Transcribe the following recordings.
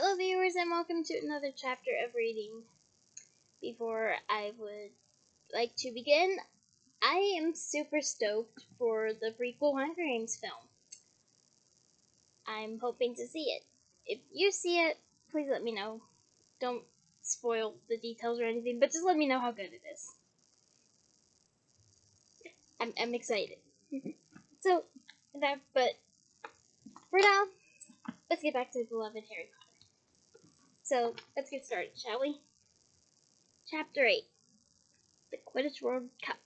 Hello viewers and welcome to another chapter of reading. Before I would like to begin, I am super stoked for the prequel Hunger Games film. I'm hoping to see it. If you see it, please let me know. Don't spoil the details or anything, but just let me know how good it is. I'm excited. But for now, let's get back to beloved Harry Potter. So, let's get started, shall we? Chapter 8. The Quidditch World Cup.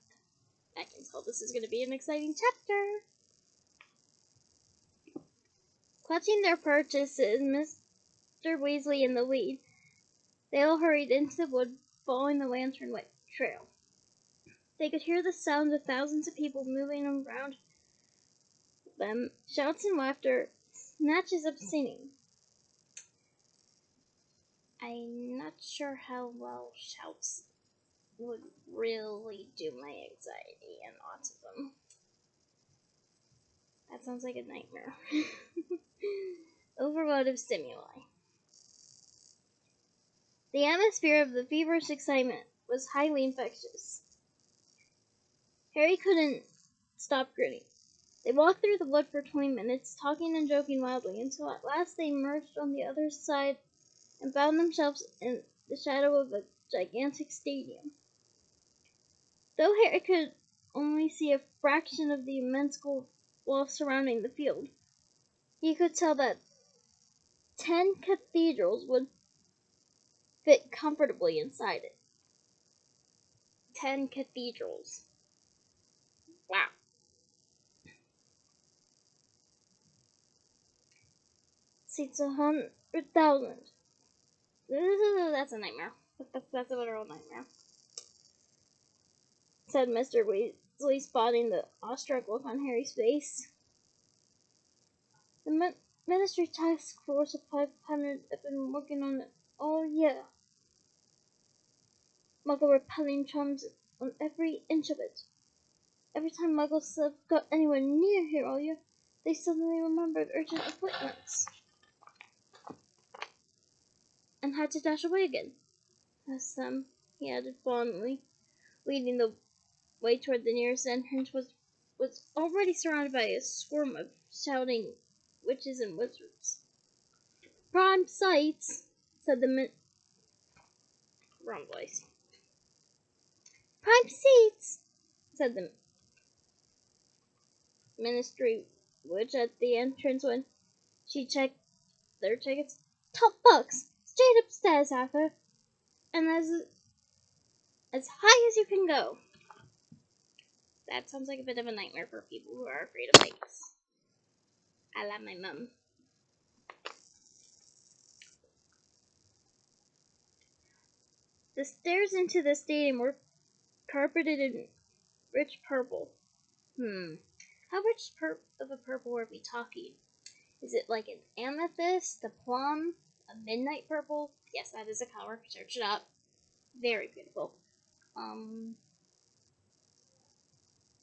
I can tell this is going to be an exciting chapter. Clutching their purchases, Mr. Weasley in the lead, they all hurried into the wood, following the lantern-lit trail. They could hear the sounds of thousands of people moving around them, shouts and laughter, snatches of singing. I'm not sure how well shouts would really do my anxiety and autism. That sounds like a nightmare. Overload of stimuli. The atmosphere of the feverish excitement was highly infectious. Harry couldn't stop grinning. They walked through the wood for 20 minutes, talking and joking wildly, until at last they emerged on the other side and found themselves in the shadow of a gigantic stadium. Though Harry could only see a fraction of the immense gold wall surrounding the field, he could tell that 10 cathedrals would fit comfortably inside it. 10 cathedrals. Wow. Seats 100,000. That's a nightmare. That's a literal nightmare, said Mr. Weasley, spotting the awestruck look on Harry's face. The Ministry Task Force of 500 have been working on it all year. Muggle repelling charms on every inch of it. Every time Muggles have got anywhere near here all year, they suddenly remembered urgent appointments and had to dash away again. As he added fondly, leading the way toward the nearest entrance, was already surrounded by a swarm of shouting witches and wizards. Prime sights, said the wrong voice. Prime seats, said the ministry witch at the entrance when she checked their tickets. Top box, straight upstairs, Arthur, and as high as you can go. That sounds like a bit of a nightmare for people who are afraid of heights. I love my mum. The stairs into the stadium were carpeted in rich purple. How rich of a purple are we talking? Is it like an amethyst, a plum, a midnight purple? Yes, that is a color. Search it up. Very beautiful.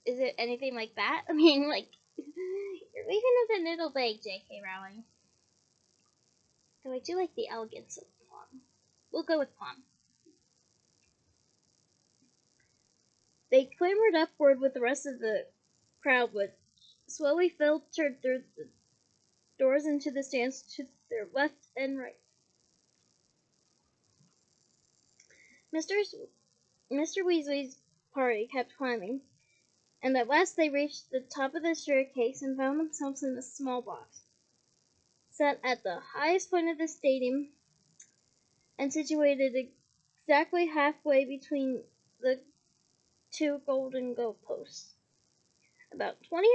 Is it anything like that? I mean, like, you're leaving it a little vague, J.K. Rowling. Though I do like the elegance of plum. We'll go with plum. They clambered upward with the rest of the crowd, which slowly filtered through the doors into the stands to their left and right. Mr. Weasley's party kept climbing, and at last they reached the top of the staircase and found themselves in a small box, set at the highest point of the stadium and situated exactly halfway between the two golden goalposts. About 20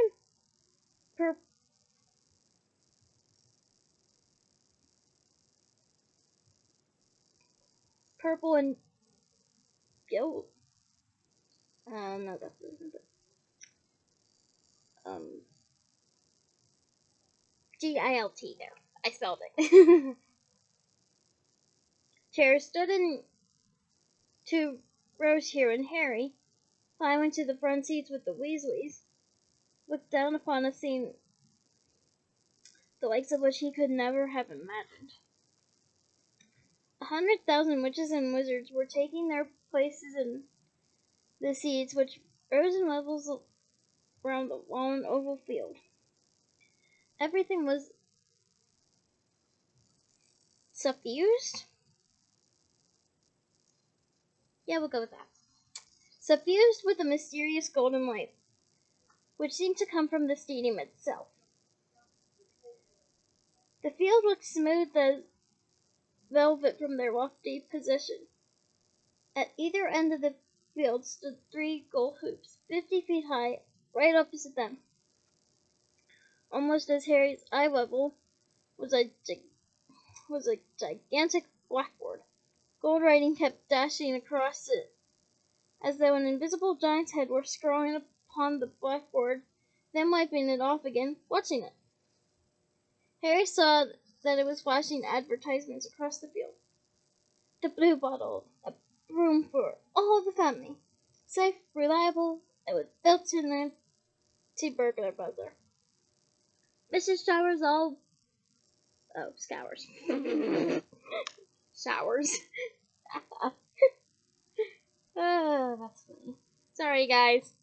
purple and yellow. No, that's Gilt there. I spelled it. Chairs stood in 2 rows here, and Harry, climbing to the front seats with the Weasleys, looked down upon a scene the likes of which he could never have imagined. 100,000 witches and wizards were taking their places in the seats which rose in levels around the long oval field. Everything was suffused. Yeah, we'll go with that. Suffused with a mysterious golden light, which seemed to come from the stadium itself. The field looked smooth as velvet from their lofty position. At either end of the field stood 3 gold hoops, 50 feet high, right opposite them. Almost as Harry's eye level was a gigantic blackboard. Gold writing kept dashing across it, as though an invisible giant's head were scrawling upon the blackboard, then wiping it off again, watching it. Harry saw that it was flashing advertisements across the field. The blue bottle, a broom for all the family. Safe, reliable, and with built-in anti-burglar buzzer. Mrs. Showers all... Oh, Scours. Showers. Oh, that's funny. Sorry, guys.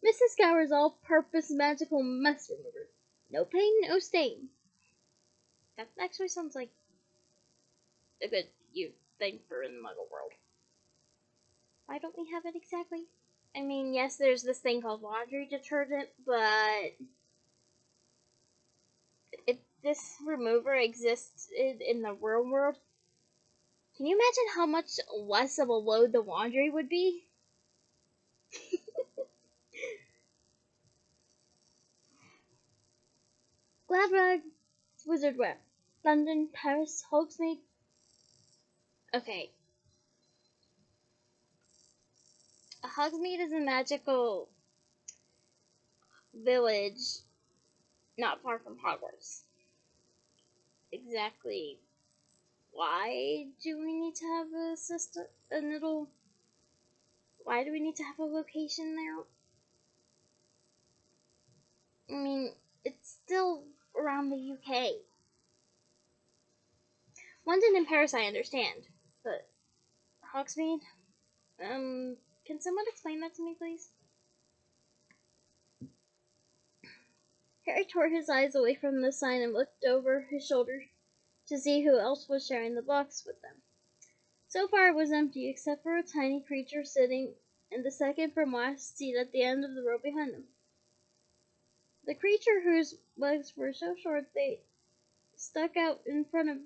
Mrs. Scours all-purpose magical mess remover. No pain, no stain. That actually sounds like a good thing for in the Muggle world. Why don't we have it exactly? I mean, yes, there's this thing called laundry detergent, but if this remover exists in the real world, can you imagine how much less of a load the laundry would be? Gladrag, Wizard Wear, London, Paris, Hogsmeade. Okay. Hogsmeade is a magical village not far from Hogwarts. Exactly why do we need to have a system, why do we need to have a location there? I mean, it's still around the UK. London and Paris I understand, but Hogsmeade? Can someone explain that to me, please? Harry tore his eyes away from the sign and looked over his shoulder to see who else was sharing the box with them. So far it was empty, except for a tiny creature sitting in the second from last seat at the end of the row behind them. The creature, whose legs were so short they stuck out in front of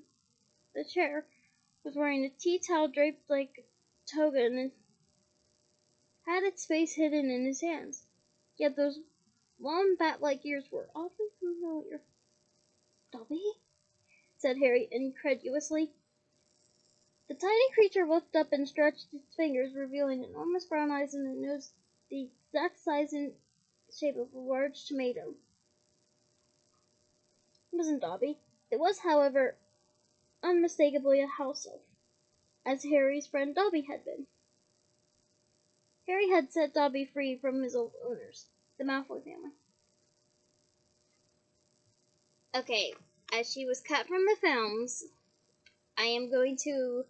the chair, was wearing a tea towel draped like a toga and had its face hidden in his hands. Yet those long bat-like ears were oddly familiar. Dobby? Said Harry incredulously. The tiny creature looked up and stretched its fingers, revealing enormous brown eyes and a nose the exact size and shape of a large tomato. It wasn't Dobby. It was, however, unmistakably a house elf, as Harry's friend Dobby had been. Harry had set Dobby free from his old owners, the Malfoy family. Okay, as she was cut from the films, I am going to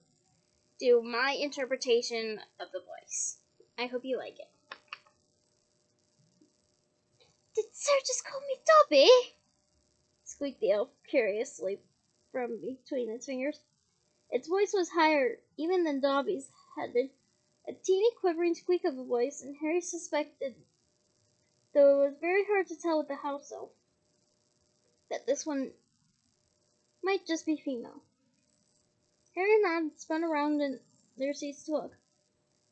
do my interpretation of the voice. I hope you like it. Did Sir just call me Dobby? Squeaked the elf curiously from between its fingers. Its voice was higher even than Dobby's had been, a teeny quivering squeak of a voice, and Harry suspected, though it was very hard to tell with the house elf, that this one might just be female. Harry and Ron spun around in their seats to look.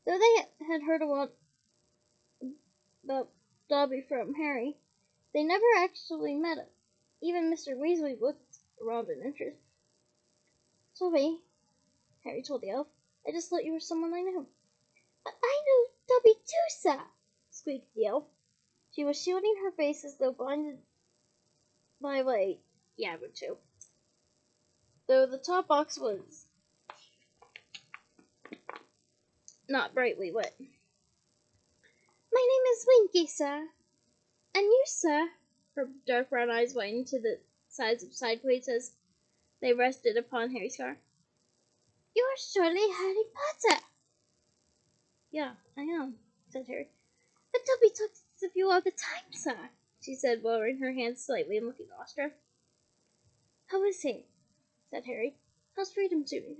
Though they had heard a lot about Dobby from Harry, they never actually met him. Even Mr. Weasley looked around in interest. Sorry, Harry told the elf. I just thought you were someone I knew. But I know Dobby too, sir, squeaked the elf. She was shielding her face as though blinded by light. Yeah, I would too. Though the top box was not brightly lit. My name is Winky, sir. And you, sir? Her dark brown eyes widened to the size of side plates as they rested upon Harry's scar. You're surely Harry Potter. Yeah, I am, said Harry. But Dobby talks of you all the time, sir, she said, lowering her hands slightly and looking awestruck. How is he? Said Harry. How's Freedom doing?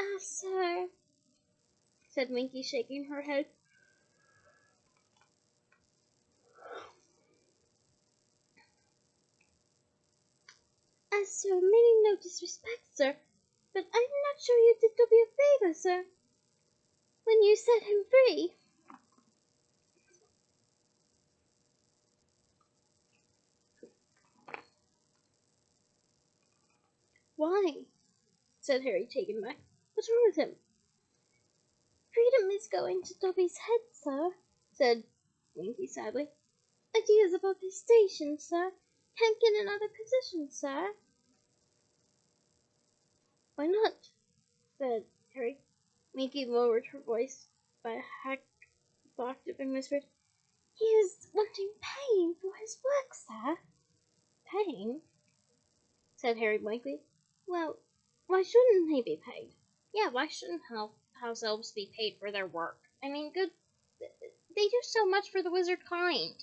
Ah, sir, said Winky, shaking her head. Sir, meaning no disrespect, sir, but I'm not sure you did Dobby a favor, sir, when you set him free. Why? Said Harry, taken aback. What's wrong with him? Freedom is going to Dobby's head, sir, said Winky sadly. Ideas about his station, sir. Can't get another position, sir. Why not? Said Harry. Winky lowered her voice by a octave and whispered, He is wanting pay for his work, sir. Paying? Said Harry blankly. Well, why shouldn't he be paid? Yeah, why shouldn't house elves be paid for their work? I mean, they do so much for the wizard kind.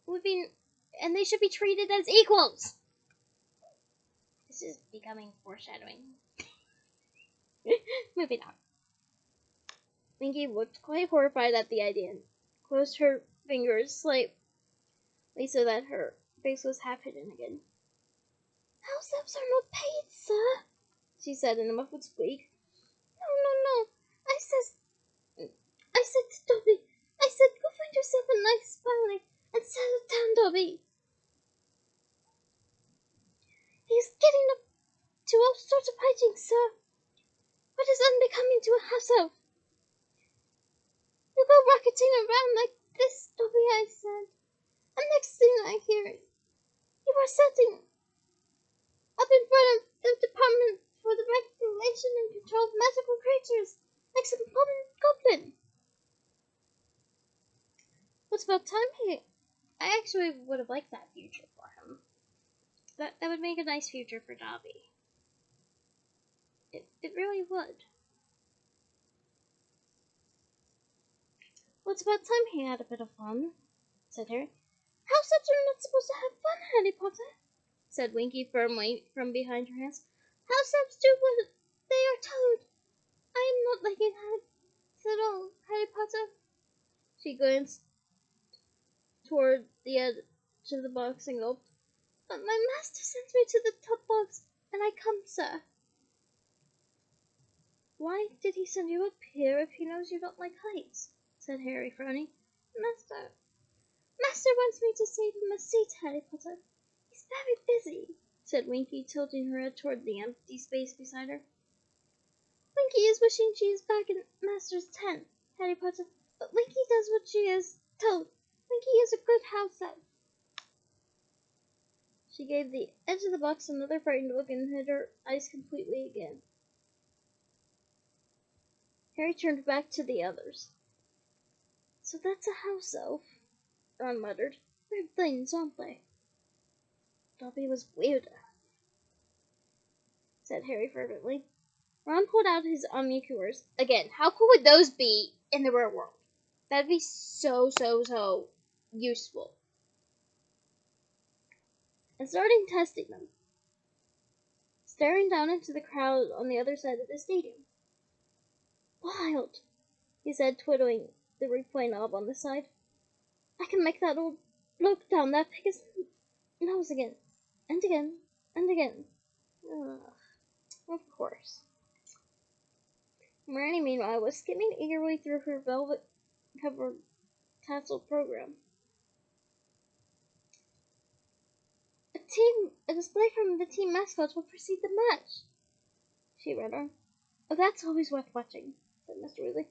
And they should be treated as equals. This is becoming foreshadowing. Moving on. Winky looked quite horrified at the idea and closed her fingers slightly so that her face was half hidden again. House elves are not paid, sir, she said in a muffled squeak. No. I said to Dobby, go find yourself a nice family and settle down, Dobby. He's getting up to all sorts of hijinks, sir. What is unbecoming to a house elf? You go rocketing around like this, Dobby, I said. And next thing I hear, you are setting up in front of the Department for the Regulation and Control of Magical Creatures, like some goblin. What's about time here? I actually would have liked that future for him. That would make a nice future for Dobby. It really would. Well, it's about time he had a bit of fun, said Harry. House elves are not supposed to have fun, Harry Potter, said Winky firmly from behind her hands. House elves do what they are told. I am not like it at all, Harry Potter. She glanced toward the edge of the box and gulped. But my master sends me to the top box, and I come, sir. Why did he send you up here if he knows you don't like heights? Said Harry, frowning. Master wants me to save him a seat, Harry Potter. He's very busy, said Winky, tilting her head toward the empty space beside her. Winky is wishing she is back in Master's tent, Harry Potter, but Winky does what she is told. Winky is a good house elf. She gave the edge of the box another frightened look and hid her eyes completely again. Harry turned back to the others. So that's a house elf, Ron muttered. Weird things, aren't they? Dobby was weirder, said Harry fervently. Ron pulled out his omniculars. Again, how cool would those be in the real world? That'd be so useful. And started testing them, staring down into the crowd on the other side of the stadium. Wild, he said, twiddling the replay knob on the side. I can make that old bloke down that pig's nose again, and again, and again. Ugh, of course. Marnie, meanwhile, was skimming eagerly through her velvet-covered tassel program. A display from the team mascots will precede the match, she read on. Oh, that's always worth watching, said Mr. Weasley.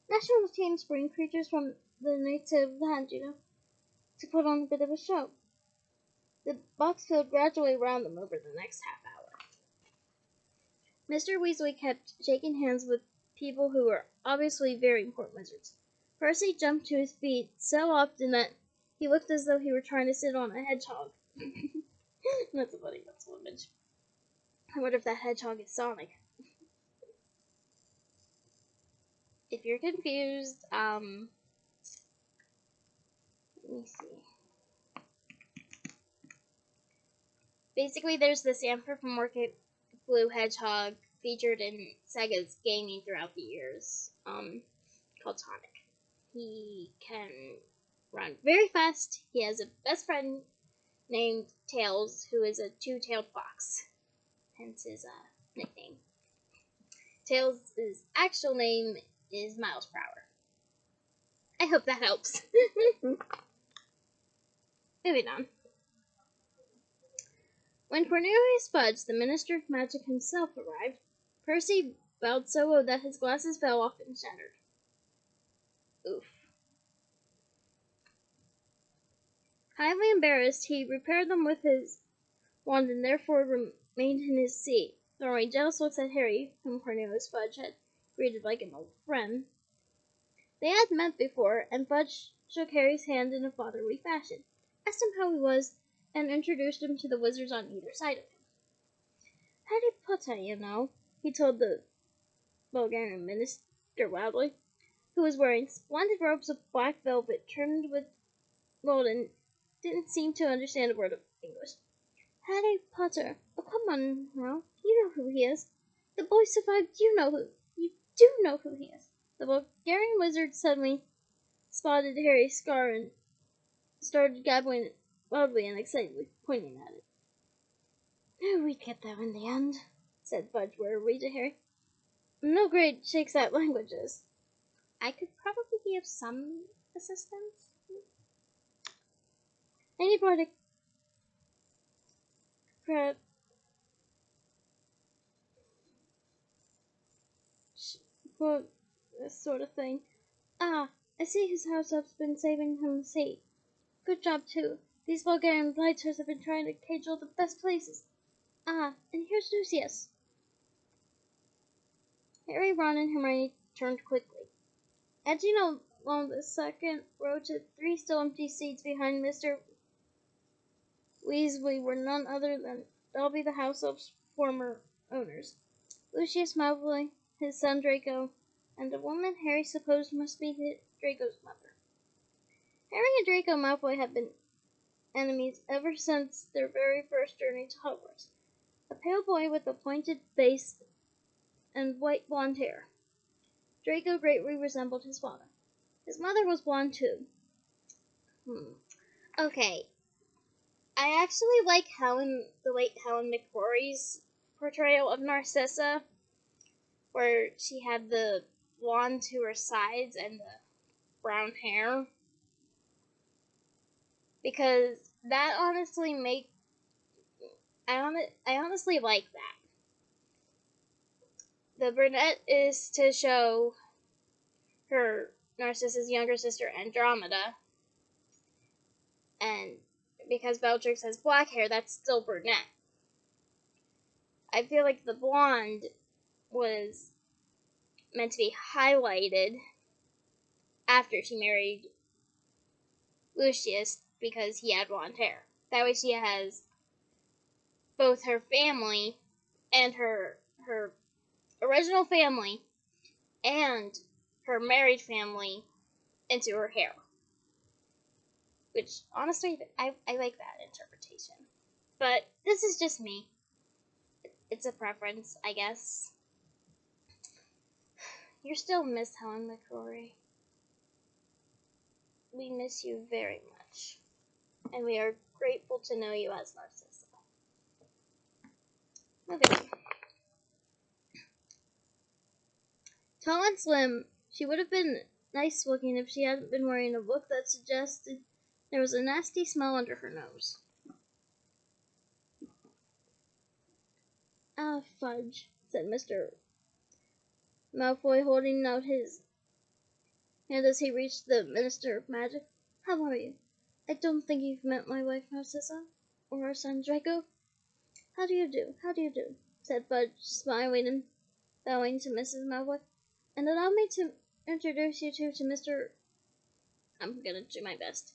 National teams bring creatures from the native land, to put on a bit of a show. The box filled gradually around them over the next half hour. Mr. Weasley kept shaking hands with people who were obviously very important wizards. Percy jumped to his feet so often that he looked as though he were trying to sit on a hedgehog. That's a funny mental image. I wonder if that hedgehog is Sonic. if you're confused, let me see. Basically, there's this anthropomorphic blue hedgehog featured in Sega's gaming throughout the years, called Sonic. He can run very fast. He has a best friend named Tails, who is a two-tailed fox, hence his nickname. Tails' actual name is Miles per Hour. I hope that helps. Moving on. When Cornelius Fudge, the Minister of Magic himself, arrived, Percy bowed so low that his glasses fell off and shattered. Oof. Highly embarrassed, he repaired them with his wand and therefore remained in his seat, throwing jealous looks at Harry, whom Cornelius Fudge had greeted like an old friend. They had met before, and Fudge shook Harry's hand in a fatherly fashion, asked him how he was, and introduced him to the wizards on either side of him. Harry Potter, you know, he told the Bulgarian minister loudly, who was wearing splendid robes of black velvet trimmed with gold and didn't seem to understand a word of English. Harry Potter, oh come on now, you know who he is. The boy survived, you do know who he is. The Bulgarian wizard suddenly spotted Harry's scar and started gabbling loudly and excitedly, pointing at it. Oh, we'd get there in the end, said Fudge wearily to Harry. No grade shakes at languages. I could probably be of some assistance. Any brought a crab for this sort of thing. Ah, I see his house has been saving him the sea. Good job, too. These Bulgarian blighters have been trying to cage all the best places. Ah, and here's Lucius. Harry, Ron, and Hermione turned quickly. Edging along the second row to 3 still empty seats behind Mr. Weasley were none other than Dobby the House Elf's former owners, Lucius Malfoy, his son Draco, and a woman Harry supposed must be Draco's mother. Harry and Draco Malfoy had been enemies ever since their very first journey to Hogwarts. A pale boy with a pointed face and white blonde hair. Draco greatly resembled his father. His mother was blonde too. Okay. I actually like the late Helen McCrory's portrayal of Narcissa, where she had the blonde to her sides and the brown hair. Because that honestly I honestly like that. The brunette is to show her Narcissa's younger sister Andromeda, and because Bellatrix has black hair, that's still brunette. I feel like the blonde was meant to be highlighted after she married Lucius because he had blonde hair. That way she has both her family and her original family and her married family into her hair. Which, honestly, I like that interpretation. But this is just me. It's a preference, I guess. You're still Miss Helen McCrory. We miss you very much. And we are grateful to know you as Narcissa. Moving on. Tall and slim, she would have been nice looking if she hadn't been wearing a look that suggested there was a nasty smell under her nose. Ah, fudge, said Mr. Malfoy, holding out his hand as he reached the Minister of Magic. How are you? I don't think you've met my wife Narcissa, or our son Draco. How do you do? How do you do? Said Fudge, smiling and bowing to Mrs. Malfoy. And allow me to introduce you two to Mr. I'm gonna do my best.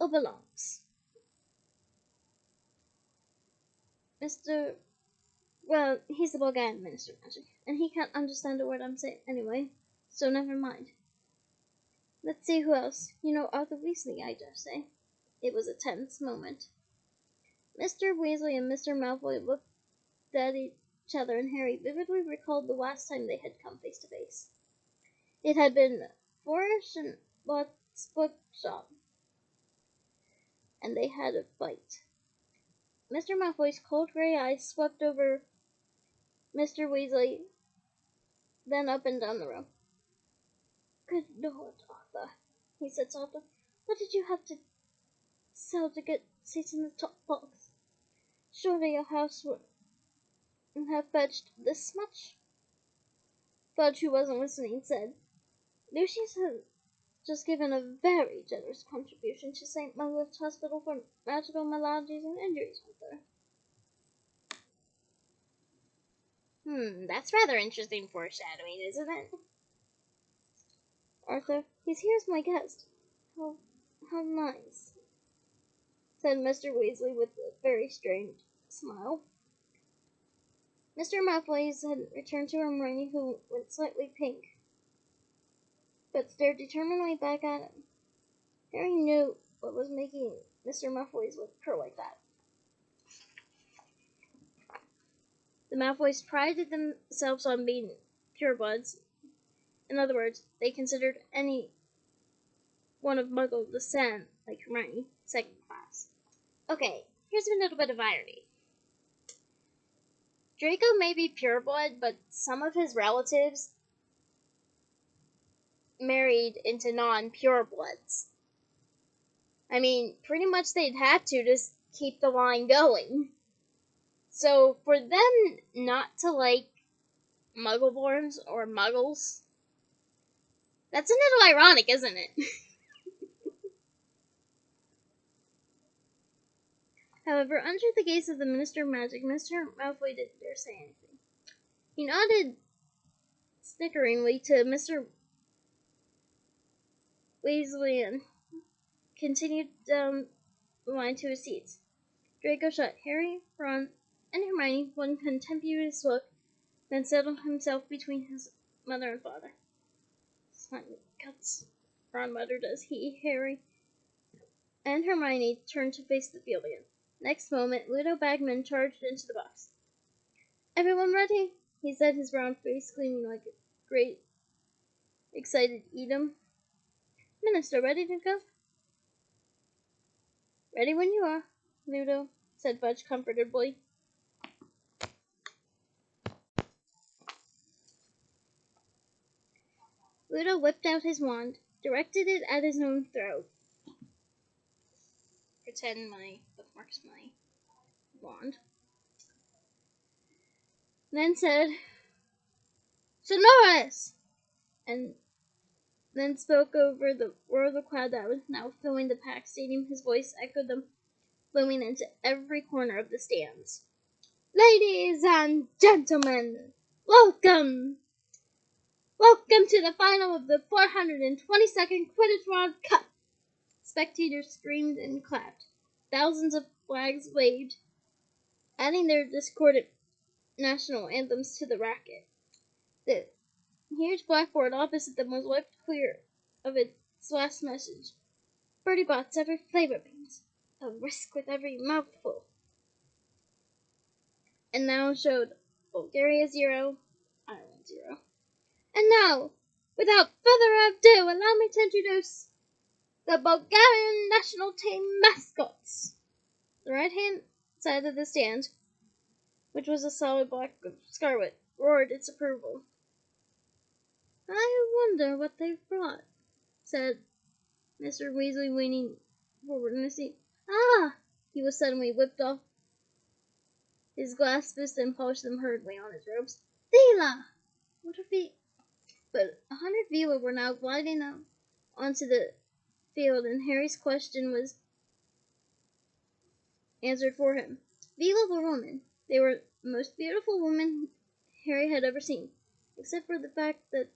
Obelongs. Mr. Well, he's the Bulgarian Minister of Magic, and he can't understand a word I'm saying anyway, so never mind. Let's see who else. You know Arthur Weasley, I dare say. It was a tense moment. Mr. Weasley and Mr. Malfoy looked at each other, and Harry vividly recalled the last time they had come face to face. It had been Flourish and Lott's bookshop, and they had a fight. Mr. Malfoy's cold gray eyes swept over Mr. Weasley, then up and down the room. Good Lord, Arthur, he said softly. What did you have to sell to get seats in the top box? Surely your house wouldn't have fetched this much? Fudge, who wasn't listening, said, Lucius has just given a very generous contribution to St. Margaret's Hospital for magical maladies and injuries, Arthur. That's rather interesting foreshadowing, isn't it? Arthur, he's here as my guest. How nice, said Mr. Weasley with a very strange smile. Mr. Malfoy's had returned to Hermione, who went slightly pink, but stared determinedly back at him. Harry knew what was making Mr. Malfoy's lip curl like that. The Malfoys prided themselves on being purebloods. In other words, they considered any one of Muggle descent, like Hermione, second class. Okay, here's a little bit of irony. Draco may be pureblood, but some of his relatives married into non-purebloods. I mean, pretty much they'd have to just keep the line going. So for them not to like Muggleborns or Muggles, that's a little ironic, isn't it? However, under the gaze of the Minister of Magic, Mr. Malfoy didn't dare say anything. He nodded snickeringly to Mr. Weasley and continued down the line to his seats. Draco shot Harry, Ron, and Hermione one contemptuous look, then settled himself between his mother and father. Slimy guts, Ron muttered as Harry, and Hermione turned to face the field again. Next moment, Ludo Bagman charged into the box. Everyone ready? He said, his round face gleaming like a great, excited Edom. Minister, ready to go? Ready when you are, Ludo, said Fudge comfortably. Ludo whipped out his wand, directed it at his own throat. Pretend my bookmark's my wand. Then said, Sonorous! And then spoke over the roar of the crowd that was now filling the packed stadium. His voice echoed them, blooming into every corner of the stands. Ladies and gentlemen, welcome! Welcome to the final of the 422nd Quidditch World Cup! Spectators screamed and clapped. Thousands of flags waved, adding their discordant national anthems to the racket. The huge blackboard opposite them was wiped clear of its last message. Bertie Bott's every flavor beans. A risk with every mouthful. And now showed Bulgaria 0, Ireland 0. And now, without further ado, allow me to introduce the Bulgarian national team mascots. The right-hand side of the stand, which was a solid block of scarlet, roared its approval. I wonder what they've brought, said Mr. Weasley, leaning forward in his seat. Ah! He was suddenly whipped off his glass fist and polished them hurriedly on his robes. Veela! What are we? But 100 Veela were now gliding out onto the field, and Harry's question was answered for him. Veela were women. They were the most beautiful women Harry had ever seen, except for the fact that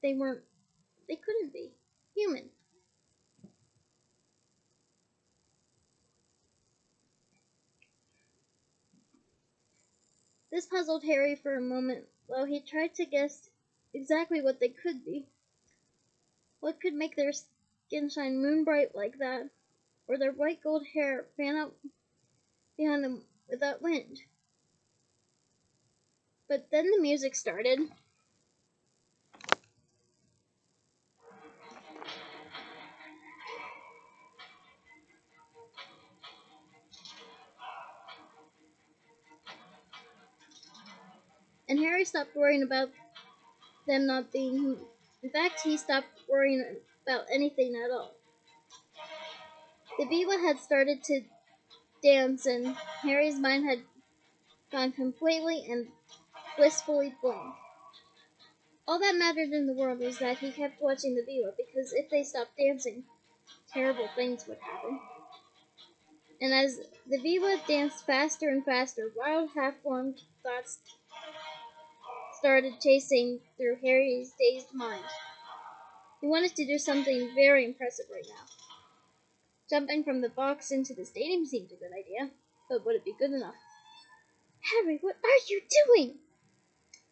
they couldn't be human. This puzzled Harry for a moment while he tried to guess exactly what they could be. What could make their skin shine moon bright like that, or their white gold hair fan out behind them without wind? But then the music started. And Harry stopped worrying about them not being human. In fact, he stopped worrying about anything at all. The Veela had started to dance, and Harry's mind had gone completely and blissfully blank. All that mattered in the world was that he kept watching the Veela, because if they stopped dancing, terrible things would happen. And as the Veela danced faster and faster, wild, half-formed thoughts started chasing through Harry's dazed mind. He wanted to do something very impressive right now. Jumping from the box into the stadium seemed a good idea, but would it be good enough? Harry, what are you doing?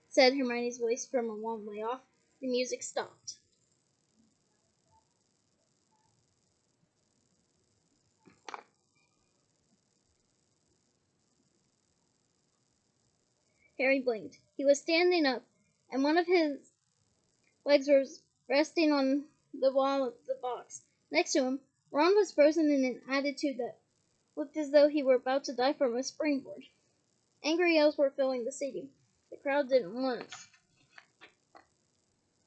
Said Hermione's voice from a long way off. The music stopped. Harry blinked. He was standing up, and one of his legs was resting on the wall of the box. Next to him, Ron was frozen in an attitude that looked as though he were about to die from a springboard. Angry yells were filling the stadium. The crowd didn't want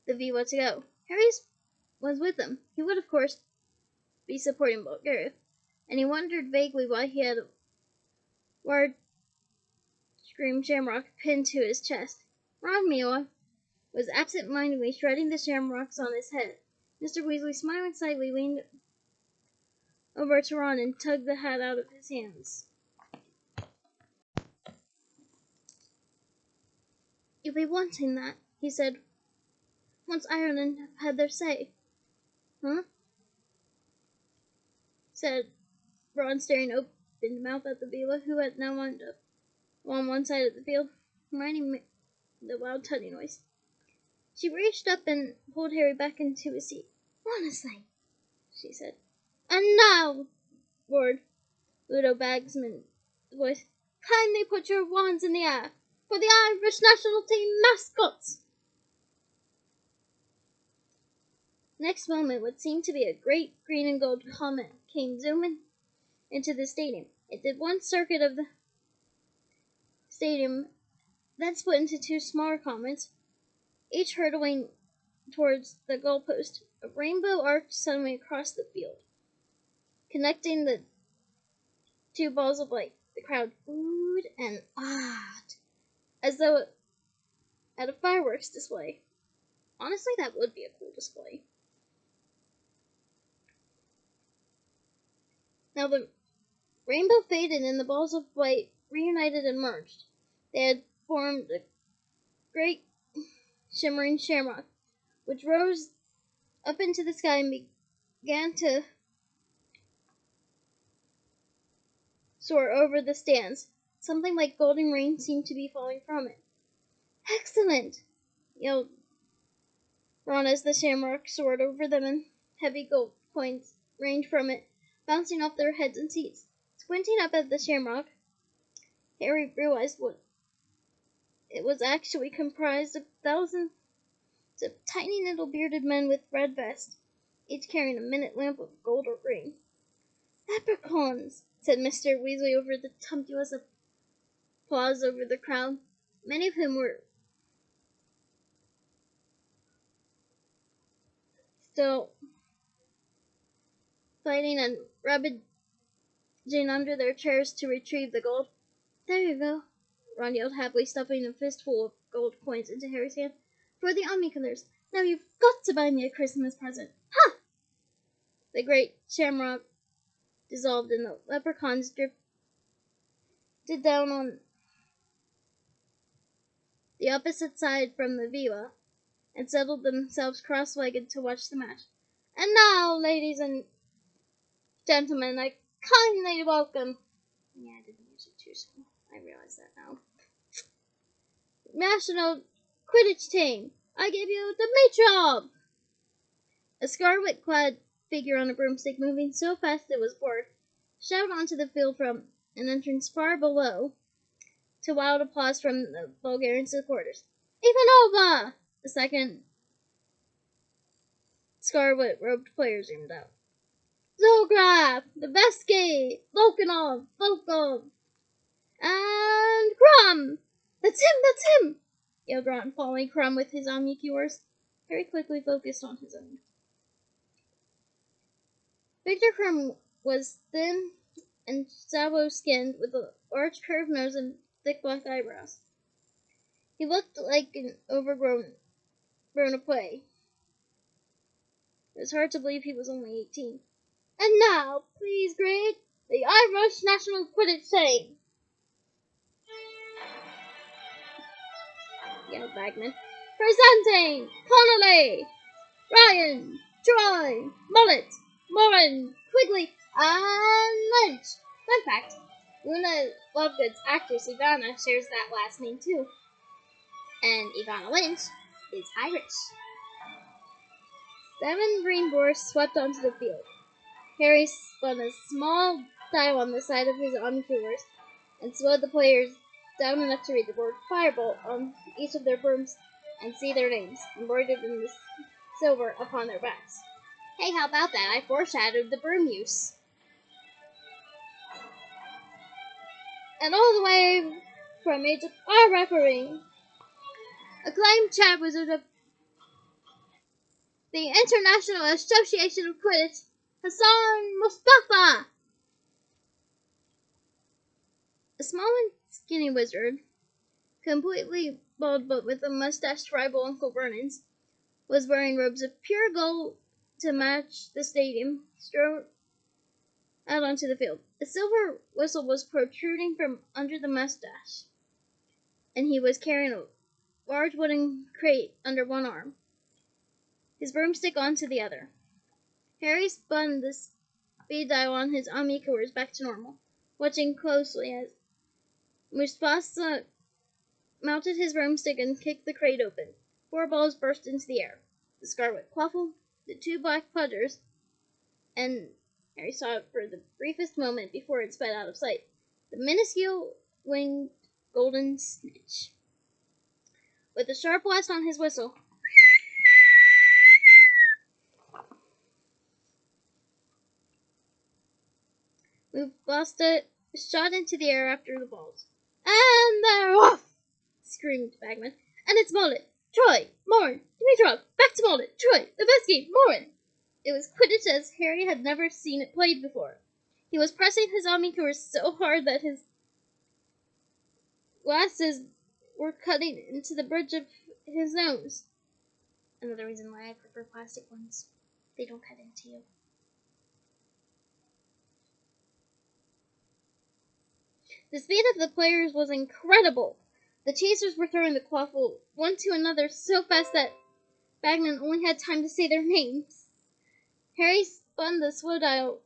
the Veela to go. Harry was with them. He would, of course, be supporting Bulgaria, and he wondered vaguely why he had a large scream shamrock pinned to his chest. Ron, meanwhile, was absent-mindedly shredding the shamrocks on his head. Mr. Weasley, smiling slightly, leaned over to Ron and tugged the hat out of his hands. "You'll be wanting that," he said, "once Ireland have had their say." "Huh?" said Ron, staring open-mouthed at the Veela, who had now wound up on one side of the field. Hermione made the loud tutty noise. She reached up and pulled Harry back into his seat. "Honestly," she said. "And now," roared Ludo Bagsman's voice, "kindly put your wands in the air for the Irish national team mascots." Next moment, what seemed to be a great green and gold comet came zooming into the stadium. It did one circuit of the stadium, then split into two smaller comets, each hurtling towards the goalpost. A rainbow arced suddenly across the field, connecting the two balls of light. The crowd oohed and ahed, as though at a fireworks display. Honestly, that would be a cool display. Now the rainbow faded and the balls of light reunited and merged. They had formed a great shimmering shamrock, which rose up into the sky and began to soar over the stands. Something like golden rain seemed to be falling from it. "Excellent!" yelled Ron as the shamrock soared over them and heavy gold coins rained from it, bouncing off their heads and seats. Squinting up at the shamrock, Harry realized what it was actually comprised of thousands of tiny little bearded men with red vests, each carrying a minute lamp of gold or green. "Leprechauns!" said Mr. Weasley over the tumultuous applause over the crowd, many of whom were still fighting and rummaging under their chairs to retrieve the gold. "There you go," Ron yelled, happily stuffing a fistful of gold coins into Harry's hand. "For the Omnicolors. Now you've got to buy me a Christmas present. Ha!" The great shamrock dissolved and the leprechauns drifted down on the opposite side from the Veela and settled themselves cross-legged to watch the match. "And now, ladies and gentlemen, I kindly welcome..." Yeah, I did the music too, so I realize that now. "National Quidditch team, I give you Dimitrov!" A scarlet-clad figure on a broomstick, moving so fast it was bored, shouted onto the field from an entrance far below, to wild applause from the Bulgarian supporters. Ivanova! The second scarlet-robed player zoomed out. Zograf! Nevesky! Volkanov! Volkov! And Crumb! That's him! That's him! Yelled Ron, following Crumb with his omniculars. Harry quickly focused on his own. Victor Crumb was thin and sallow-skinned, with a large curved nose and thick black eyebrows. He looked like an overgrown play. It was hard to believe he was only 18. And now, please greet the Irish national Quidditch team, yelled Bagman. Presenting Connolly, Ryan, Troy, Mullet, Moran, Quigley, and Lynch. Fun fact, Luna Lovegood's actress Ivana shares that last name too. And Ivana Lynch is Irish. 7 green boars swept onto the field. Harry spun a small dial on the side of his omniculars and slowed the players down enough to read the word Firebolt on each of their brooms and see their names embroidered in the silver upon their backs. Hey, how about that? I foreshadowed the broom use. And all the way from Egypt, our referee, acclaimed Chad Wizard of the International Association of Quidditch, Hassan Mustafa. A small and skinny wizard, completely bald but with a mustached rival Uncle Vernon's, was wearing robes of pure gold to match the stadium, strode out onto the field. A silver whistle was protruding from under the mustache, and he was carrying a large wooden crate under one arm, his broomstick onto the other. Harry spun the speed dial on his omniculars back to normal, watching closely as Mustapha mounted his broomstick and kicked the crate open. 4 balls burst into the air. The scarlet quaffle, the 2 black pudders, and Harry saw it for the briefest moment before it sped out of sight. The minuscule winged golden snitch. With a sharp blast on his whistle, Mufasa shot into the air after the balls. And they're off! Screamed Bagman. And it's Mullet, Troy, Morin, Dimitrov, back to Mullet, Troy, Levesky, Morin. It was Quidditch as Harry had never seen it played before. He was pressing his omniculars so hard that his glasses were cutting into the bridge of his nose. Another reason why I prefer plastic ones. They don't cut into you. The speed of the players was incredible. The chasers were throwing the quaffle one to another so fast that Bagman only had time to say their names. Harry spun the slow dial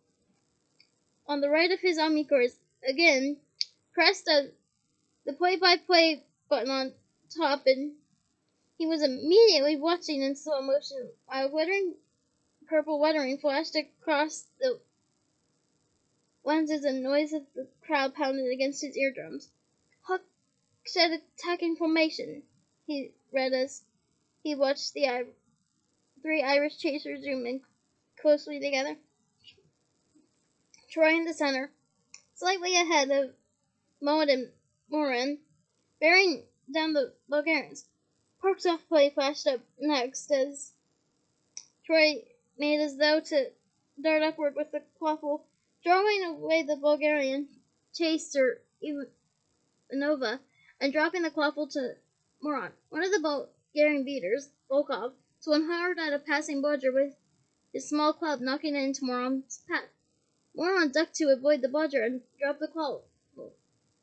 on the right of his omniculars again, pressed the play-by-play button on top, and he was immediately watching in slow motion while glittering purple lettering flashed across the lenses and noise of the crowd pounded against his eardrums. Huck said attacking formation, he read as he watched the 3 Irish chasers zoom in closely together. Troy in the center, slightly ahead of Mullet and Morin, bearing down the Bulgarians. Park's off play flashed up next as Troy made as though to dart upward with the quaffle, drawing away the Bulgarian chaser Ivanova and dropping the quaffle to Moron. One of the Bulgarian beaters, Volkov, swung hard at a passing bludger with his small club, knocking it into Moron's path. Moron ducked to avoid the bludger and dropped the quaffle,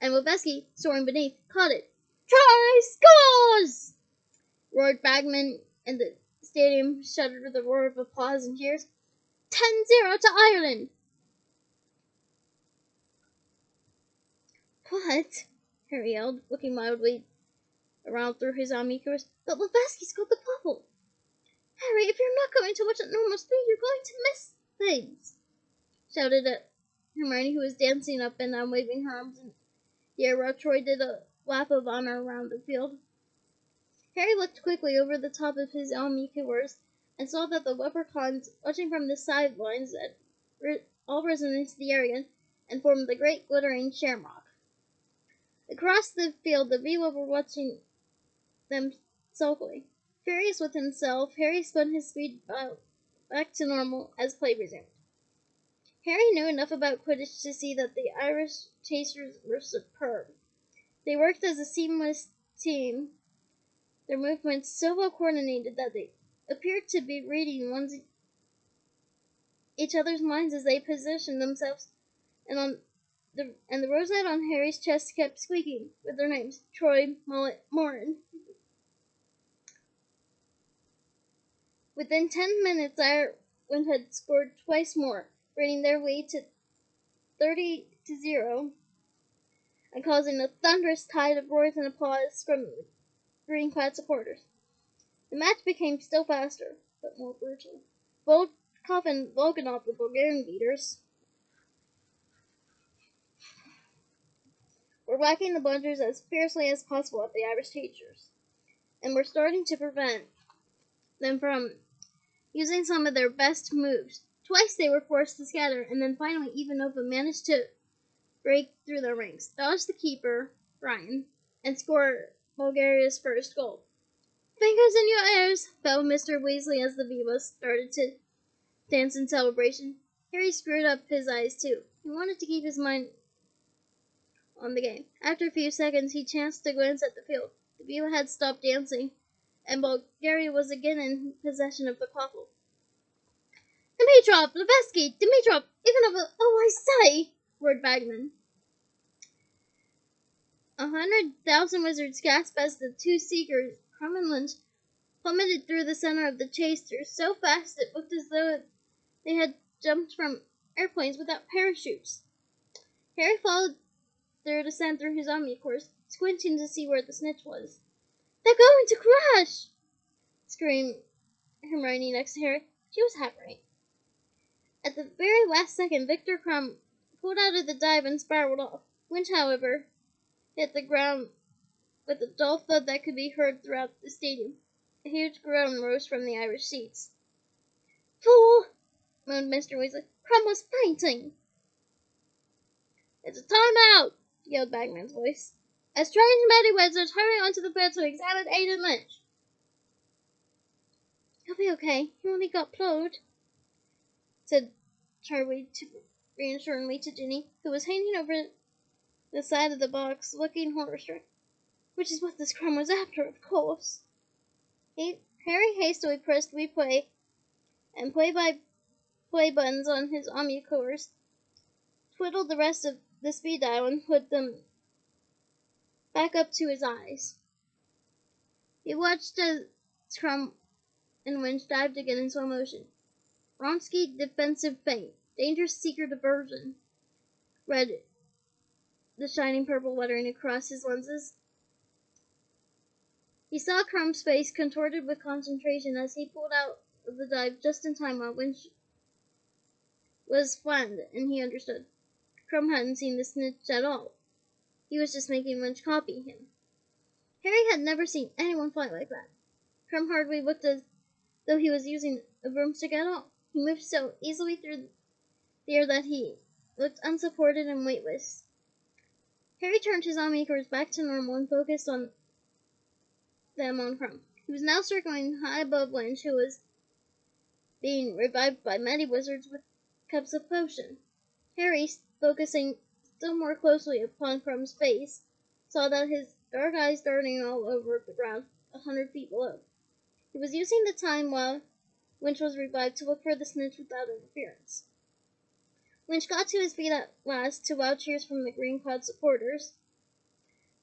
and Levesky, soaring beneath, caught it. Troy scores! Roared Bagman, and the stadium shuddered with a roar of applause and cheers. 10-0 to Ireland! What? Harry yelled, looking wildly around through his omniculars. But Levesky's got the quaffle! Harry, if you're not going to watch at normal speed, you're going to miss things, shouted at Hermione, who was dancing up and down, waving her arms in the air while Troy did a lap of honor around the field. Harry looked quickly over the top of his omnivores and saw that the leprechauns, watching from the sidelines, had all risen into the area and formed the great glittering shamrock. Across the field, the Veela were watching them sulkily. Furious with himself, Harry spun his speed back to normal as play resumed. Harry knew enough about Quidditch to see that the Irish chasers were superb. They worked as a seamless team, their movements so well coordinated that they appeared to be reading each other's minds as they positioned themselves, and the rosette on Harry's chest kept squeaking with their names: Troy, Mullet, Morin. Within 10 minutes, Ireland had scored twice more, bringing their lead to 30-0, and causing a thunderous tide of roars and applause from the green-clad supporters. The match became still faster, but more brutal. Volkov and Volkanov, the Bulgarian beaters, were whacking the blunders as fiercely as possible at the Irish teachers, and were starting to prevent them from using some of their best moves. Twice they were forced to scatter, and then finally Ivanova managed to break through their ranks, dodge the keeper, Ryan, and score Bulgaria's first goal. Fingers in your ears, fell Mr. Weasley as the Veela started to dance in celebration. Harry screwed up his eyes too. He wanted to keep his mind on the game. After a few seconds, he chanced to glance at the field. The Veela had stopped dancing, and Bulgaria was again in possession of the quaffle. Dimitrov, Lebesky, Dimitrov, Ivanova, oh, I say, roared Bagman. 100,000 wizards gasped as the two seekers, Crumb and Lynch, plummeted through the center of the chasers so fast it looked as though they had jumped from airplanes without parachutes. Harry followed their descent through his omnivores, squinting to see where the snitch was. They're going to crash! Screamed Hermione next to Harry. She was half right. At the very last second, Victor Crumb pulled out of the dive and spiraled off. Lynch, however, hit the ground with a dull thud that could be heard throughout the stadium. A huge groan rose from the Irish seats. Fool! Moaned Mr. Weasley. Crumb was fainting! It's a time-out! Yelled Bagman's voice. A strange many wizards hurry onto the field to examine Aiden Lynch. He'll be okay. He only got plugged, said Charlie reassuringly to Ginny, who was hanging over the side of the box, looking horror-struck. Which is what this crumb was after, of course. Harry hastily pressed replay and play-by-play buttons on his omnivores, twiddled the rest of the speed dial, and put them back up to his eyes. He watched as Crumb and Lynch dived again in slow motion. Wronski defensive feint, dangerous seeker diversion, read the shining purple lettering across his lenses. He saw Crumb's face contorted with concentration as he pulled out of the dive just in time while Lynch was flattened, and he understood. Crumb hadn't seen the snitch at all. He was just making Lynch copy him. Harry had never seen anyone fly like that. Crumb hardly looked as though he was using a broomstick at all. He moved so easily through the air that he looked unsupported and weightless. Harry turned his omnivores back to normal and focused on them on Crumb. He was now circling high above Lynch, who was being revived by many wizards with cups of potion. Harry, focusing still more closely upon Crumb's face, saw that his dark eyes darting all over the ground 100 feet below. He was using the time while Lynch was revived to look for the snitch without interference. Lynch got to his feet at last to loud cheers from the green cloud supporters,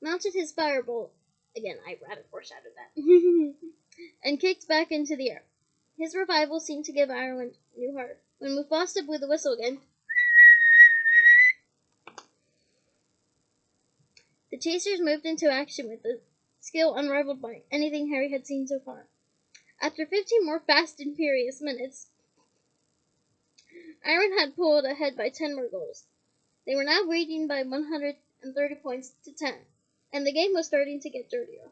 mounted his firebolt, again I rather foreshadowed that, and kicked back into the air. His revival seemed to give Ireland new heart. When Mufasa blew the whistle again, the chasers moved into action with a skill unrivaled by anything Harry had seen so far. After 15 more fast and furious minutes, Iron had pulled ahead by 10 more goals. They were now leading by 130 points to 10, and the game was starting to get dirtier.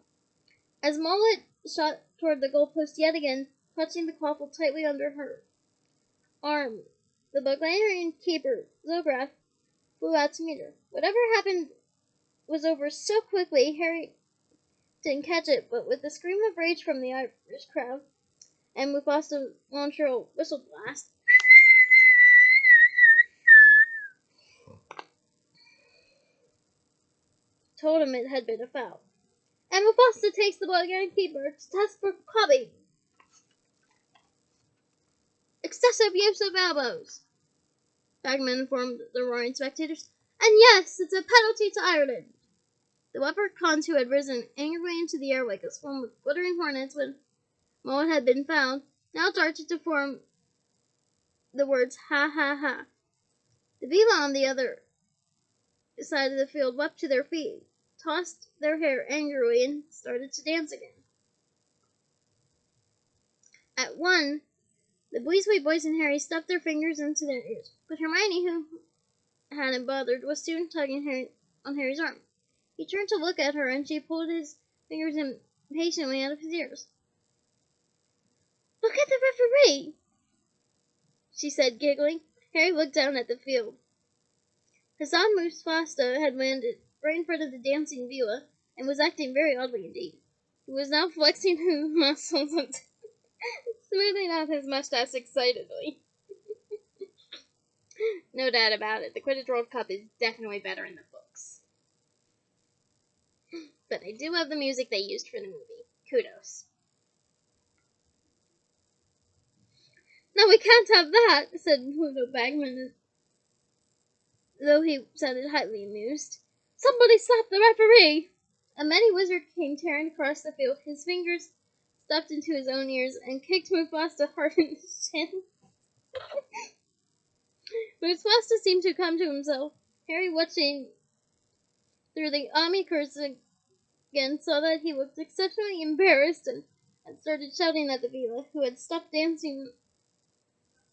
As Mullet shot toward the goalpost yet again, clutching the quaffle tightly under her arm, the Bulgarian keeper, Zograf, flew out to meet her. Whatever happened was over so quickly, Harry didn't catch it, but with a scream of rage from the Irish crowd, and Mufasa launched her whistle blast, told him it had been a foul. And Mufasa takes the Bulgarian keeper to test for clubbing. Excessive use of elbows, Bagman informed the roaring spectators. And yes, it's a penalty to Ireland. The leprechauns who had risen angrily into the air like a swarm of glittering hornets when Mullet had been found, now darted to form the words ha ha ha. The Veela on the other side of the field leapt to their feet, tossed their hair angrily, and started to dance again. At one, the Weasley boys and Harry stuffed their fingers into their ears, but Hermione, who hadn't bothered, was soon tugging Harry on Harry's arm. He turned to look at her, and she pulled his fingers impatiently out of his ears. "Look at the referee," she said, giggling. Harry looked down at the field. Hassan Mufasa had landed right in front of the dancing Veela, and was acting very oddly indeed. He was now flexing his muscles and smoothing out his mustache excitedly. No doubt about it, the Quidditch World Cup is definitely better in the books. But I do love the music they used for the movie. Kudos. "No, we can't have that," said Pluto Bagman, though he sounded highly amused. "Somebody slap the referee!" A many wizard came tearing across the field, his fingers stuffed into his own ears, and kicked Mufasa hard in the shin. Mufasa seemed to come to himself. Harry, watching through the Ami curtain again, saw that he looked exceptionally embarrassed and started shouting at the Veela, who had stopped dancing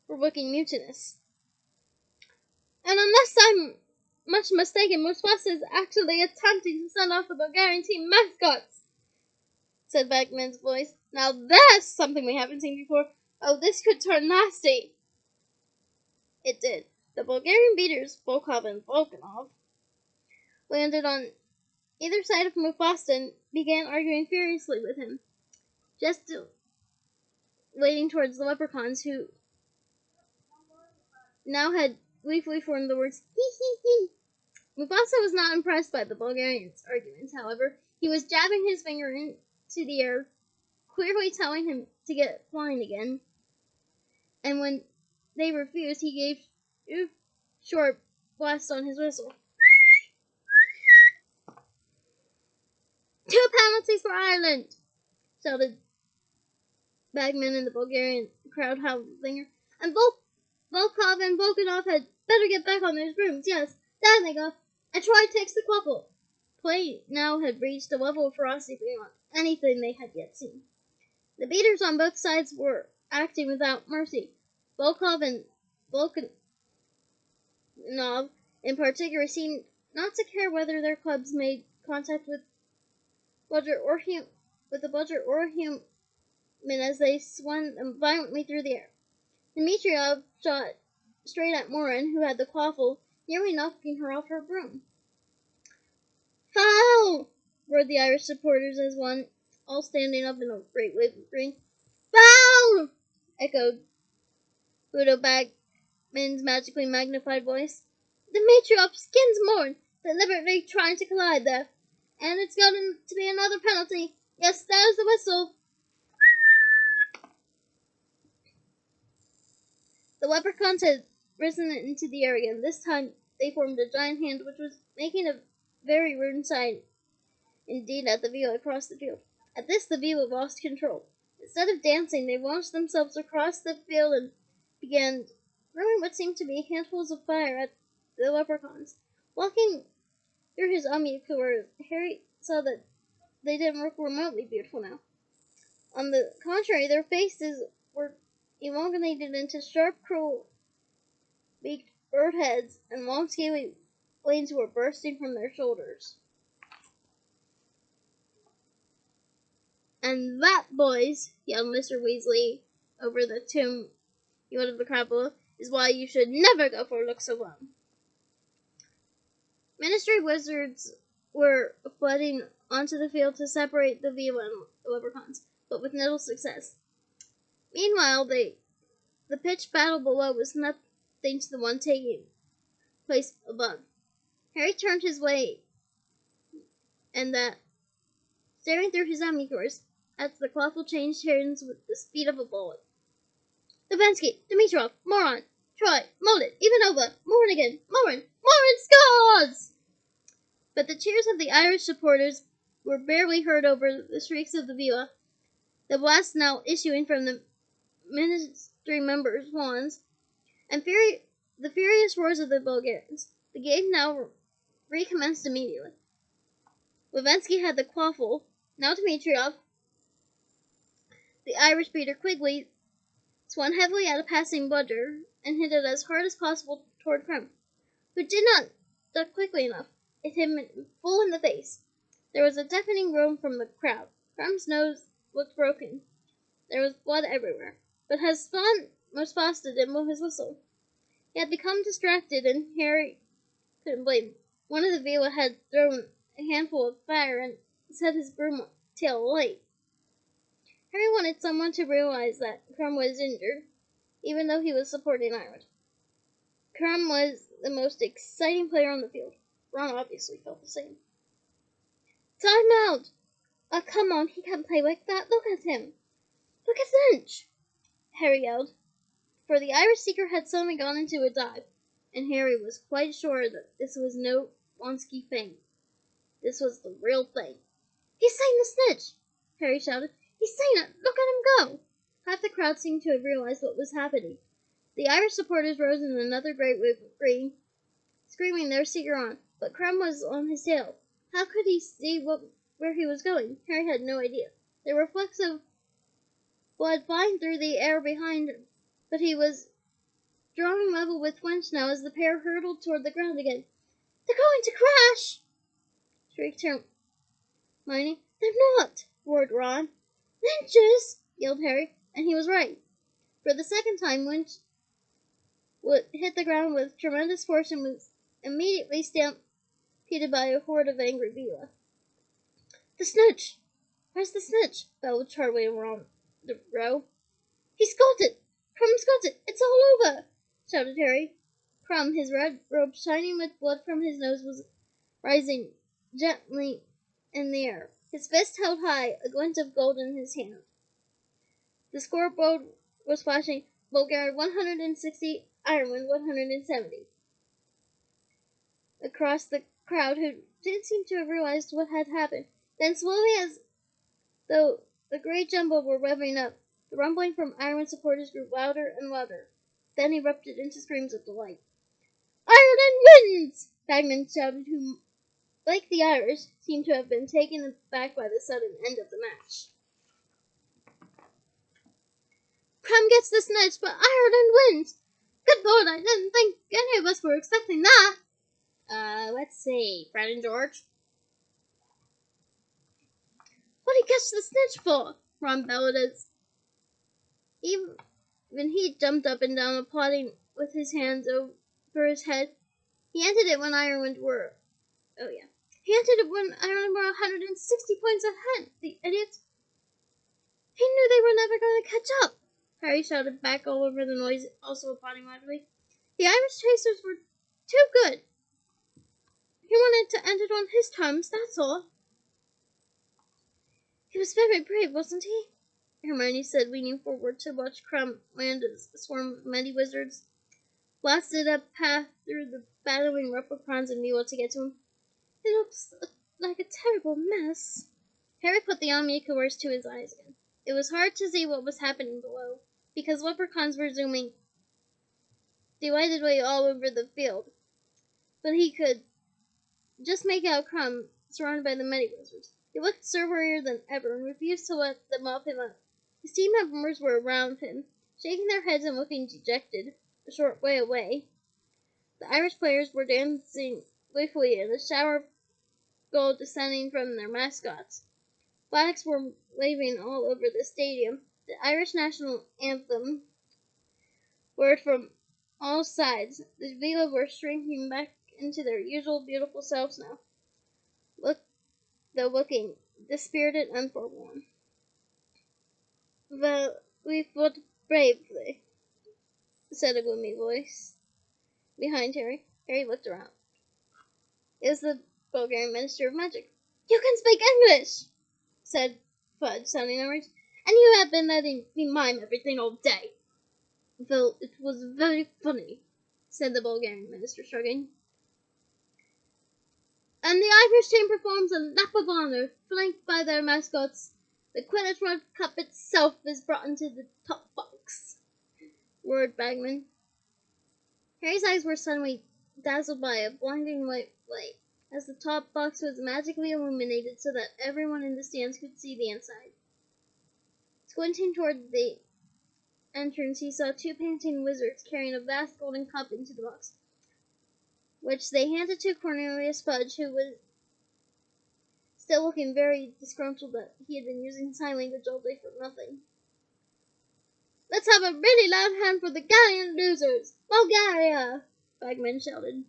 for looking mutinous. "And unless I'm much mistaken, Mufasa is actually attempting to send off the Bulgarian team mascots," said Bagman's voice. "Now that's something we haven't seen before. Oh, this could turn nasty." It did. The Bulgarian beaters, Volkov and Volkanov, landed on either side of Mufasa and began arguing furiously with him, just wading towards the leprechauns, who now had gleefully formed the words hee hee hee. Mufasa was not impressed by the Bulgarians' arguments, however. He was jabbing his finger into the air, clearly telling him to get flying again, and when they refused, he gave a short blast on his whistle. "Two penalties for Ireland!" shouted Bagman in the Bulgarian crowd howling. "And Volkov and Volkanov had better get back on those brooms. Yes, there they go. And Troy takes the quaffle." Play now had reached a level of ferocity beyond anything they had yet seen. The beaters on both sides were acting without mercy. Volkov and Volkanov, in particular, seemed not to care whether their clubs made contact with the bludger or a human as they swung them violently through the air. Dmitriev shot straight at Morin, who had the quaffle, nearly knocking her off her broom. "Foul!" roared the Irish supporters as one, all standing up in a great wave of green. "Foul!" echoed Ludo Bagman's magically magnified voice. "Dmitriev skins Morin, deliberately trying to collide there. And it's going to be another penalty. Yes, there's the whistle." The leprechauns had risen into the air again. This time they formed a giant hand, which was making a very rude sign indeed at the Veela across the field. At this, the Veela lost control. Instead of dancing, they launched themselves across the field and began throwing what seemed to be handfuls of fire at the leprechauns. Walking through his omniculars, Harry saw that they didn't look remotely beautiful now. On the contrary, their faces were elongated into sharp, cruel, beaked bird heads, and long, scaly blades were bursting from their shoulders. "And that, boys," yelled Mr. Weasley over the tomb of the crapple, "is why you should never go for looks alone." Ministry wizards were flooding onto the field to separate the Veela and the leprechauns, but with little success. Meanwhile, the pitched battle below was nothing to the one taking place above. Harry turned his way, and that, staring through his omnivores, as the quaffle changed hands with the speed of a bullet. Levinsky, Dimitrov, Moron, Troy, Molded, Ivanova, Mornigan, Morin scores! But the cheers of the Irish supporters were barely heard over the shrieks of the Veela, the blast now issuing from the ministry members' wands, and the furious roars of the Bulgarians. The game now recommenced immediately. Levinsky had the quaffle. Now Dimitrov, the Irish beater Quigley, swung heavily at a passing bludger and hit it as hard as possible toward Crumb, who did not duck quickly enough. It hit him full in the face. There was a deafening groan from the crowd. Crumb's nose looked broken. There was blood everywhere. But as fun was fast to dimple his whistle. He had become distracted, and Harry couldn't blame him. One of the Veela had thrown a handful of fire and set his broom tail alight. Harry wanted someone to realize that Crumb was injured, even though he was supporting Ireland. Crumb was the most exciting player on the field. Ron obviously felt the same. "Time out! Oh, come on, he can't play like that. Look at him. Look at Finch!" Harry yelled, for the Irish seeker had suddenly gone into a dive, and Harry was quite sure that this was no wonky thing. This was the real thing. "He's saying the snitch!" Harry shouted. "He's saying it! Look at him go!" Half the crowd seemed to have realized what was happening. The Irish supporters rose in another great wave of green, screaming their seeker on, but Crumb was on his tail. How could he see where he was going? Harry had no idea. There were flecks of blood flying through the air behind him, but he was drawing level with Finch now as the pair hurtled toward the ground again. "They're going to crash!" shrieked Hermione. "They're not!" roared Ron. "Lynches!" yelled Harry, and he was right. For the second time, Lynch hit the ground with tremendous force and was immediately stampeded by a horde of angry Veela. "The snitch! Where's the snitch?" bellowed Charlie around the row. "He's got it! Crumb's got it! It's all over!" shouted Harry. Crumb, his red robe shining with blood from his nose, was rising gently in the air, his fist held high, a glint of gold in his hand. The scoreboard was flashing Bulgaria 160, Ireland 170. Across the crowd, who didn't seem to have realized what had happened. Then slowly, as though the great jumble were revving up, the rumbling from Ireland supporters grew louder and louder, then erupted into screams of delight. "Ireland wins!" Bagman shouted, who, like the Irish, seemed to have been taken aback by the sudden end of the match. "Crumb gets the snitch, but Ireland wins! Good Lord, I didn't think any of us were expecting that." Let's see, Fred and George. "What'd he catch the snitch for?" Ron bellowed as even he jumped up and down, applauding with his hands over his head. He entered it when Ireland were 160 points ahead, the idiots. "He knew they were never going to catch up," Harry shouted back all over the noise, also applauding loudly. "The Irish chasers were too good. He wanted to end it on his terms, that's all." "He was very brave, wasn't he?" Hermione said, leaning forward to watch Crumb land as a swarm of many wizards blasted a path through the battling leprechauns and Veela to get to him. "It looks like a terrible mess." Harry put the omnivores to his eyes again. It was hard to see what was happening below, because leprechauns were zooming delightedly all over the field, but he could just make out Crumb surrounded by the many wizards. He looked surlier than ever and refused to let them mop him up. His team members were around him, shaking their heads and looking dejected. A short way away, the Irish players were dancing gleefully in a shower of gold descending from their mascots. Flags were waving all over the stadium. The Irish national anthem were from all sides. The Veela were shrinking back into their usual beautiful selves now, though looking dispirited and forlorn. Well, we fought bravely, said a gloomy voice behind Harry. Harry looked around. It was the Bulgarian Minister of Magic. You can speak English, said Fudge, sounding outraged. And you have been letting me mime everything all day. Though it was very funny, said the Bulgarian Minister, shrugging. And the Irish team performs a lap of honor, flanked by their mascots. The Quidditch World Cup itself is brought into the top box, roared Bagman. Harry's eyes were suddenly dazzled by a blinding white light, as the top box was magically illuminated so that everyone in the stands could see the inside. Squinting toward the entrance, he saw two panting wizards carrying a vast golden cup into the box, which they handed to Cornelius Fudge, who was still looking very disgruntled that he had been using sign language all day for nothing. Let's have a really loud hand for the gallant losers! Bulgaria! Bagman shouted.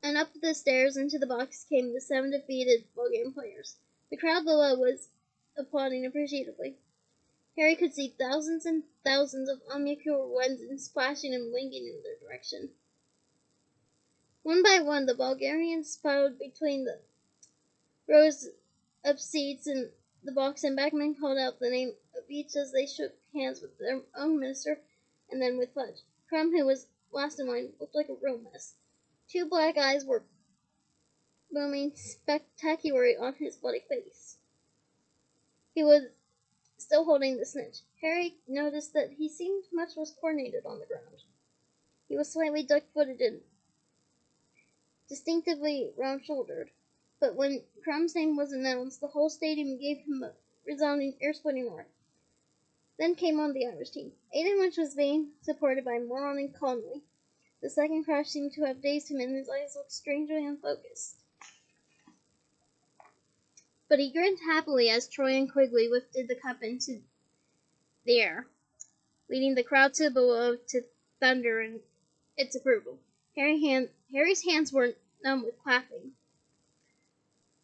And up the stairs into the box came the 7 defeated Bulgarian players. The crowd below was applauding appreciatively. Harry could see thousands and thousands of omnicore lenses splashing and blinking in their direction. One by one, the Bulgarians filed between the rows of seats in the box, and Bagman called out the name of each as they shook hands with their own minister and then with Fudge. Crumb, who was last in line, looked like a real mess. Two black eyes were booming spectacularly on his bloody face. He was still holding the snitch. Harry noticed that he seemed much less coordinated on the ground. He was slightly duck-footed and distinctively round-shouldered. But when Crumb's name was announced, the whole stadium gave him a resounding, ear-splitting roar. Then came on the Irish team. Aidan Winch was being supported by Moron and Conway. The second crash seemed to have dazed him, and his eyes looked strangely unfocused. But he grinned happily as Troy and Quigley lifted the cup into the air, leading the crowd to below to thunder in its approval. Harry's hands were numb with clapping.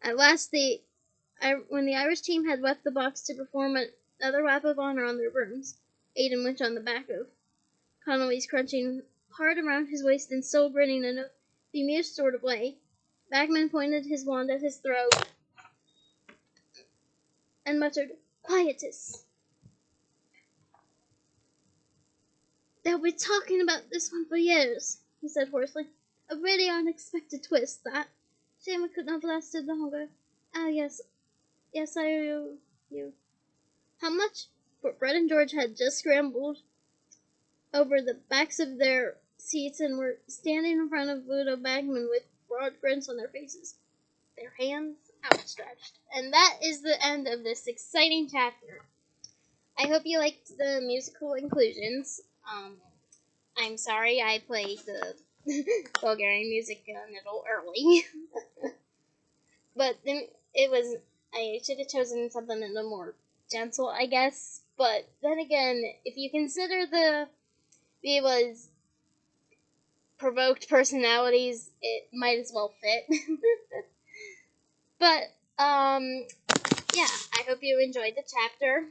At last, when the Irish team had left the box to perform another lap of honor on their brooms, Aidan went on the back of Connolly's, crunching hard around his waist and still grinning in a bemused sort of way. Bagman pointed his wand at his throat and muttered, "Quietus." "They'll be talking about this one for years," he said hoarsely. "A really unexpected twist, that. Shame it could not have lasted longer. Ah, yes, I owe you." "How much?" For Fred and George had just scrambled over the backs of their seats and were standing in front of Ludo Bagman with broad grins on their faces, their hands outstretched. And that is the end of this exciting chapter. I hope you liked the musical inclusions. I'm sorry I played the Bulgarian music a little early. But then I should have chosen something a little more gentle, I guess. But then again, if you consider the Veela's provoked personalities, it might as well fit. But, yeah, I hope you enjoyed the chapter.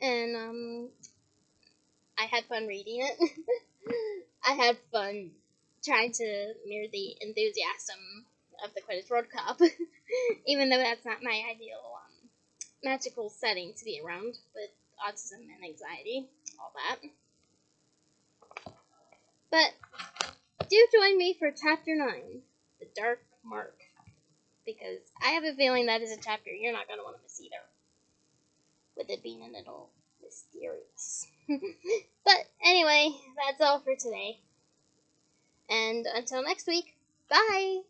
And, I had fun reading it. I had fun trying to mirror the enthusiasm of the Quidditch World Cup, even though that's not my ideal magical setting to be around, with autism and anxiety, all that. But do join me for Chapter 9, The Dark Mark, because I have a feeling that is a chapter you're not going to want to miss either, with it being a little mysterious. But anyway, that's all for today. And until next week, bye!